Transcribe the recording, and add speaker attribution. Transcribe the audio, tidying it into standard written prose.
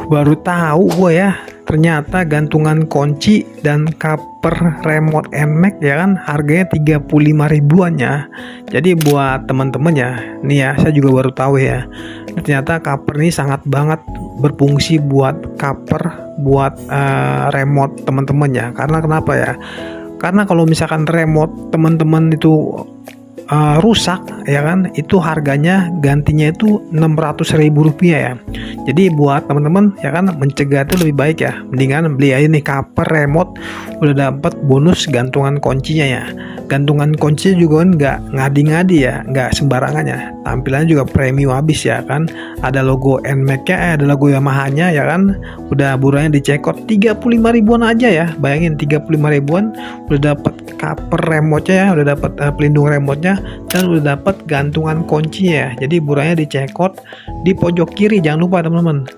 Speaker 1: Baru tahu gue ya. Ternyata gantungan kunci dan cover remote NMAX ya kan harganya 35 ribuan ya. Jadi buat teman-teman ya, nih ya saya juga baru tahu ya. Ternyata cover ini sangat banget berfungsi buat cover buat remote teman-teman ya. Karena kenapa ya? Karena kalau misalkan remote teman-teman itu rusak ya kan, itu harganya gantinya itu Rp600.000 ya. Jadi buat teman-teman ya kan, mencegah itu lebih baik ya, mendingan beli aja nih cover remote, udah dapat bonus gantungan kuncinya ya. Gantungan kunci juga kan nggak ngadi-ngadi ya, nggak sembarangan ya, tampilannya juga premium habis ya kan, ada logo NMAX-nya, ada logo Yamaha-nya ya kan, udah buruannya dicekot 35 ribuan aja ya, bayangin 35 ribuan udah dapat cover remote-nya ya, udah dapat pelindung remote-nya, dan udah dapat gantungan kuncinya ya. Jadi buruannya dicekot di pojok kiri, jangan lupa teman-teman.